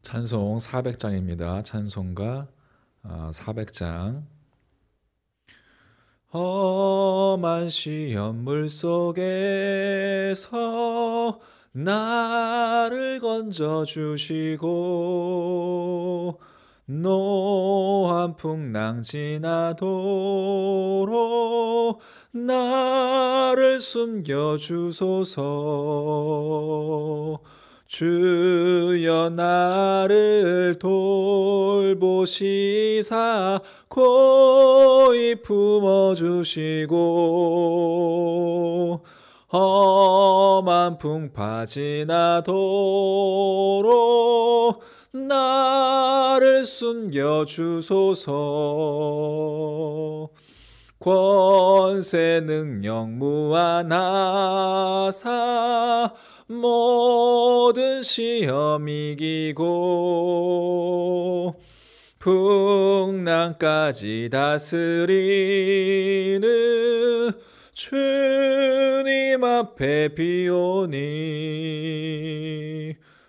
찬송 400장입니다. 찬송가 400장. 험한 시험 물속에서 나를 건져주시고 노한 풍랑 지나도록 나를 숨겨주소서. 주여 나를 돌보시사 고이 품어주시고 험한 풍파 지나도록 나를 숨겨주소서. 권세 능력 무한하사 모든 시험 이기고 풍랑까지 다스리는 주님 앞에 비오니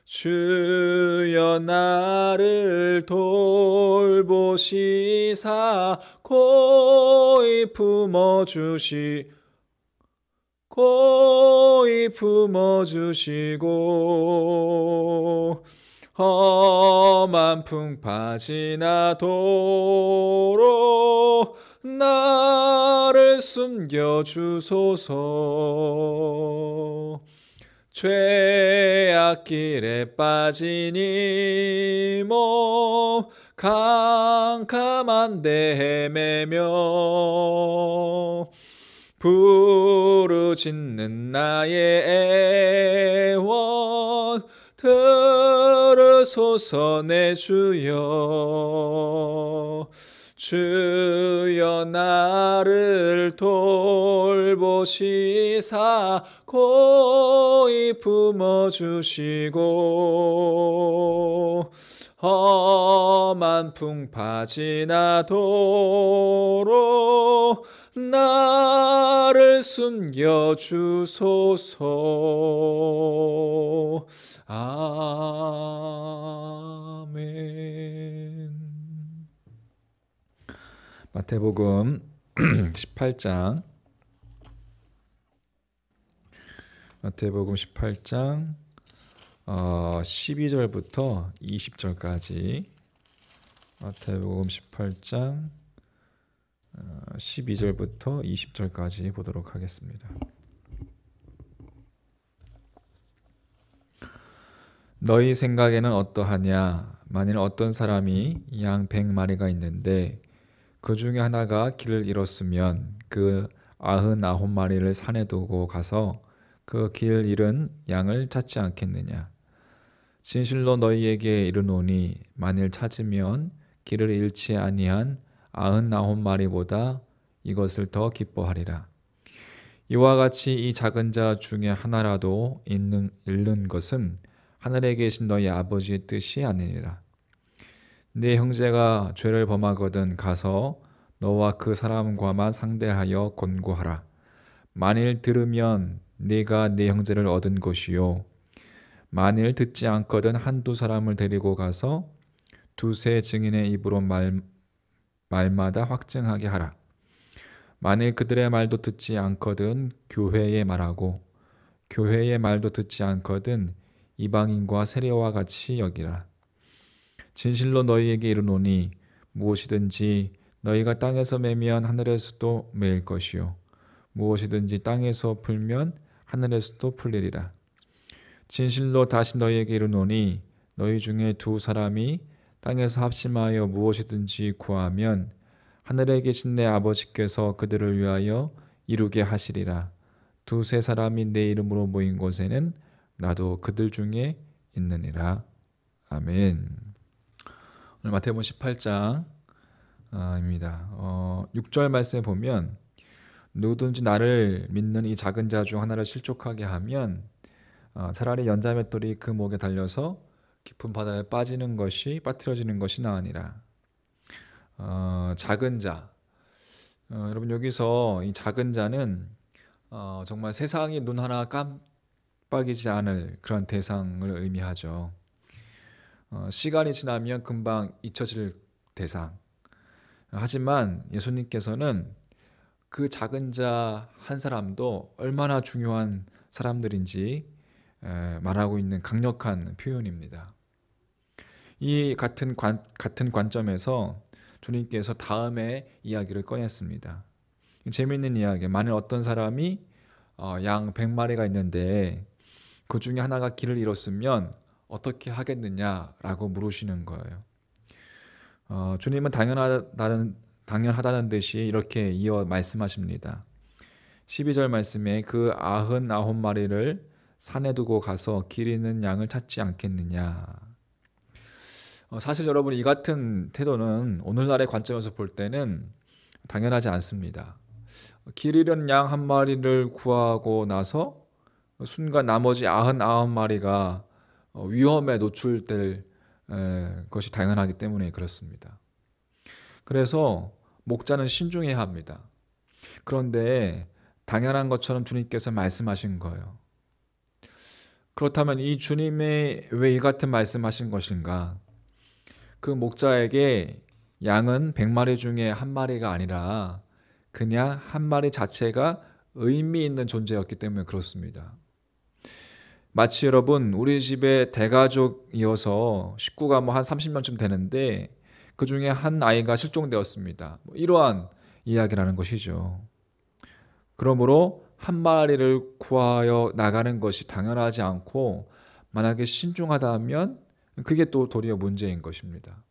주여 나를 돌보시사 고이 품어주시고 험한 풍파 지나도록 나를 숨겨주소서. 죄악 길에 빠진 이 몸 캄캄한데 헤매며 부르짖는 나의 애원 들으소서. 내 주여 주여 나를 돌보시사 고이 품어주시고 험한 풍파 지나도록 나를 숨겨주소서. 아멘. 마태복음 18장. 마태복음 18장 12절부터 20절까지. 마태복음 18장 12절부터 20절까지 보도록 하겠습니다. 너희 생각에는 어떠하냐? 만일 어떤 사람이 양 100마리가 있는데 그 중에 하나가 길을 잃었으면 그 99마리를 산에 두고 가서 그 길 잃은 양을 찾지 않겠느냐? 진실로 너희에게 이르노니 만일 찾으면 길을 잃지 아니한 99마리보다 이것을 더 기뻐하리라. 이와 같이 이 작은 자 중에 하나라도 잃는 것은 하늘에 계신 너희 아버지의 뜻이 아니니라. 네 형제가 죄를 범하거든 가서 너와 그 사람과만 상대하여 권고하라. 만일 들으면 네가 네 형제를 얻은 것이요 만일 듣지 않거든 한두 사람을 데리고 가서 두세 증인의 입으로 말마다 확증하게 하라. 만일 그들의 말도 듣지 않거든 교회에 말하고 교회의 말도 듣지 않거든 이방인과 세례와 같이 여기라. 진실로 너희에게 이르노니 무엇이든지 너희가 땅에서 매면 하늘에서도 매일 것이요 무엇이든지 땅에서 풀면 하늘에서도 풀리리라. 진실로 다시 너희에게 이르노니 너희 중에 두 사람이 땅에서 합심하여 무엇이든지 구하면 하늘에 계신 내 아버지께서 그들을 위하여 이루게 하시리라. 두세 사람이 내 이름으로 모인 곳에는 나도 그들 중에 있느니라. 아멘. 오늘 마태복음 18장입니다. 6절 말씀에 보면 누구든지 나를 믿는 이 작은 자 중 하나를 실족하게 하면 차라리 연자맷돌이 그 목에 달려서 깊은 바다에 빠뜨려지는 것이 나으니라. 작은 자. 여러분 여기서 이 작은 자는 정말 세상이 눈 하나 깜빡이지 않을 그런 대상을 의미하죠. 시간이 지나면 금방 잊혀질 대상. 하지만 예수님께서는 그 작은 자 한 사람도 얼마나 중요한 사람들인지 말하고 있는 강력한 표현입니다. 이 같은 관점에서 주님께서 다음에 이야기를 꺼냈습니다. 재미있는 이야기. 만일 어떤 사람이 양 100마리가 있는데 그 중에 하나가 길을 잃었으면 어떻게 하겠느냐라고 물으시는 거예요. 주님은 당연하다는 듯이 이렇게 이어 말씀하십니다. 12절 말씀에 그 99마리를 산에 두고 가서 길 잃는 양을 찾지 않겠느냐. 사실 여러분, 이 같은 태도는 오늘날의 관점에서 볼 때는 당연하지 않습니다. 길 잃은 양 한 마리를 구하고 나서 순간 나머지 99마리가 위험에 노출될 것이 당연하기 때문에 그렇습니다. 그래서 목자는 신중해야 합니다. 그런데 당연한 것처럼 주님께서 말씀하신 거예요. 그렇다면 이 주님의 왜 이 같은 말씀하신 것인가? 그 목자에게 양은 100마리 중에 한 마리가 아니라 그냥 한 마리 자체가 의미 있는 존재였기 때문에 그렇습니다. 마치 여러분, 우리 집에 대가족이어서 식구가 한 30명쯤 되는데 그 중에 한 아이가 실종되었습니다. 이러한 이야기라는 것이죠. 그러므로 한 마리를 구하여 나가는 것이 당연하지 않고 만약에 신중하다면 그게 또 도리어 문제인 것입니다.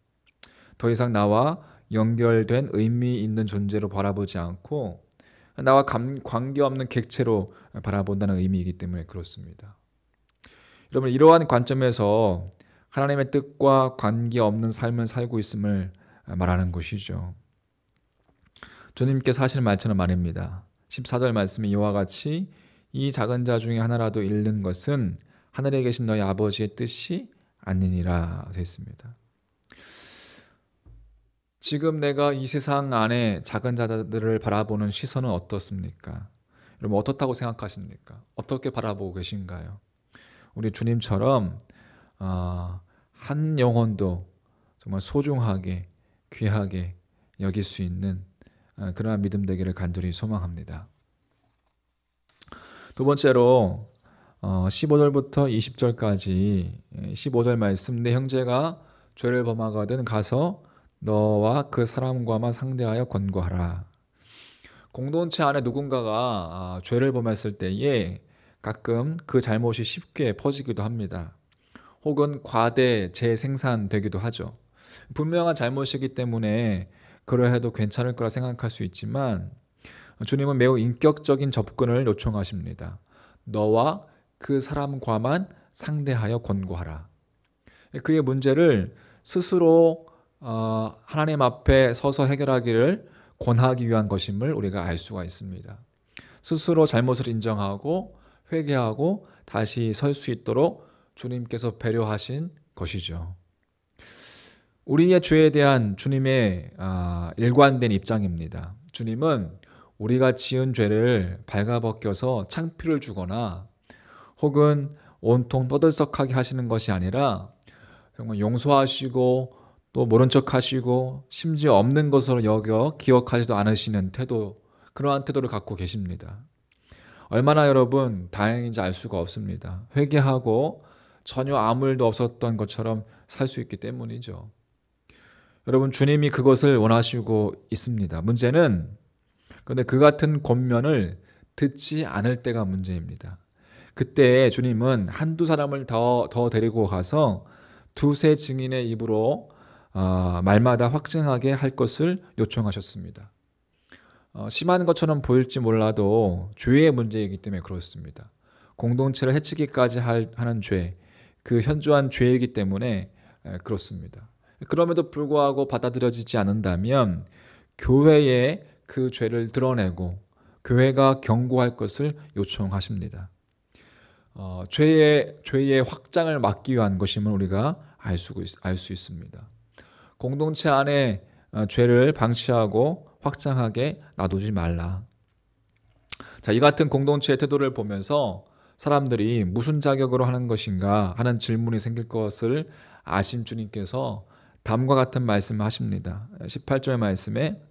더 이상 나와 연결된 의미 있는 존재로 바라보지 않고 나와 관계없는 객체로 바라본다는 의미이기 때문에 그렇습니다. 여러분, 이러한 관점에서 하나님의 뜻과 관계없는 삶을 살고 있음을 말하는 것이죠. 주님께서 하시는 말처럼 말입니다. 14절 말씀이 이와 같이 이 작은 자 중에 하나라도 잃는 것은 하늘에 계신 너희 아버지의 뜻이 아니니라 되어 있습니다. 지금 내가 이 세상 안에 작은 자들을 바라보는 시선은 어떻습니까? 여러분, 어떻다고 생각하십니까? 어떻게 바라보고 계신가요? 우리 주님처럼 한 영혼도 정말 소중하게 귀하게 여길 수 있는 그러한 믿음 되기를 간절히 소망합니다. 두 번째로 15절부터 20절까지 15절 말씀, 내 형제가 죄를 범하거든 가서 너와 그 사람과만 상대하여 권고하라. 공동체 안에 누군가가 죄를 범했을 때에 가끔 그 잘못이 쉽게 퍼지기도 합니다. 혹은 과대 재생산되기도 하죠. 분명한 잘못이기 때문에 그러해도 괜찮을 거라 생각할 수 있지만 주님은 매우 인격적인 접근을 요청하십니다. 너와 그 사람과만 상대하여 권고하라. 그의 문제를 스스로 하나님 앞에 서서 해결하기를 권하기 위한 것임을 우리가 알 수가 있습니다. 스스로 잘못을 인정하고 회개하고 다시 설 수 있도록 주님께서 배려하신 것이죠. 우리의 죄에 대한 주님의 일관된 입장입니다. 주님은 우리가 지은 죄를 발가벗겨서 창피를 주거나 혹은 온통 떠들썩하게 하시는 것이 아니라 정말 용서하시고 또 모른 척 하시고 심지어 없는 것으로 여겨 기억하지도 않으시는 태도, 그러한 태도를 갖고 계십니다. 얼마나 여러분 다행인지 알 수가 없습니다. 회개하고 전혀 아무 일도 없었던 것처럼 살 수 있기 때문이죠. 여러분, 주님이 그것을 원하시고 있습니다. 문제는 그런데 그 같은 권면을 듣지 않을 때가 문제입니다. 그때 주님은 한두 사람을 더 데리고 가서 두세 증인의 입으로 말마다 확증하게 할 것을 요청하셨습니다. 심한 것처럼 보일지 몰라도 죄의 문제이기 때문에 그렇습니다. 공동체를 해치기까지 하는 죄, 그 현저한 죄이기 때문에 그렇습니다. 그럼에도 불구하고 받아들여지지 않는다면 교회에 그 죄를 드러내고 교회가 경고할 것을 요청하십니다. 죄의 확장을 막기 위한 것임을 우리가 알 수 있습니다. 공동체 안에 죄를 방치하고 확장하게 놔두지 말라. 자, 이 같은 공동체의 태도를 보면서 사람들이 무슨 자격으로 하는 것인가 하는 질문이 생길 것을 아신 주님께서 다음과 같은 말씀을 하십니다. 18절 말씀에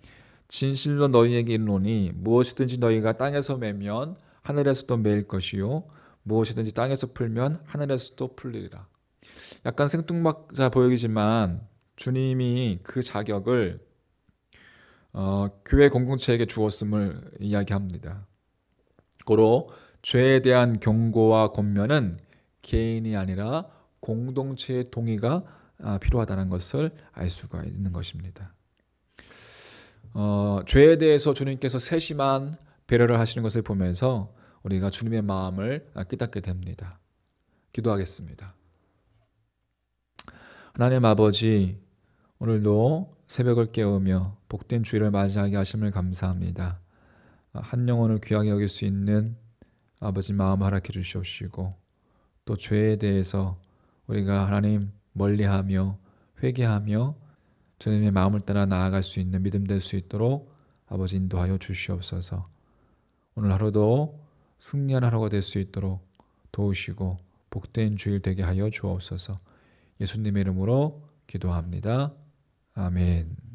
진실로 너희에게 이르노니 무엇이든지 너희가 땅에서 매면 하늘에서도 매일 것이요 무엇이든지 땅에서 풀면 하늘에서도 풀리리라. 약간 생뚱맞아 보이지만 주님이 그 자격을 교회 공동체에게 주었음을 이야기합니다. 고로 죄에 대한 경고와 권면은 개인이 아니라 공동체의 동의가 필요하다는 것을 알 수가 있는 것입니다. 죄에 대해서 주님께서 세심한 배려를 하시는 것을 보면서 우리가 주님의 마음을 깨닫게 됩니다. 기도하겠습니다. 하나님 아버지, 오늘도 새벽을 깨우며 복된 주일을 맞이하게 하심을 감사합니다. 한 영혼을 귀하게 여길 수 있는 아버지 마음 허락해 주시옵시고 또 죄에 대해서 우리가 하나님 멀리하며 회개하며 주님의 마음을 따라 나아갈 수 있는 믿음 될 수 있도록 아버지 인도하여 주시옵소서. 오늘 하루도 승리하는 하루가 될 수 있도록 도우시고 복된 주일 되게 하여 주옵소서. 예수님의 이름으로 기도합니다. 아멘.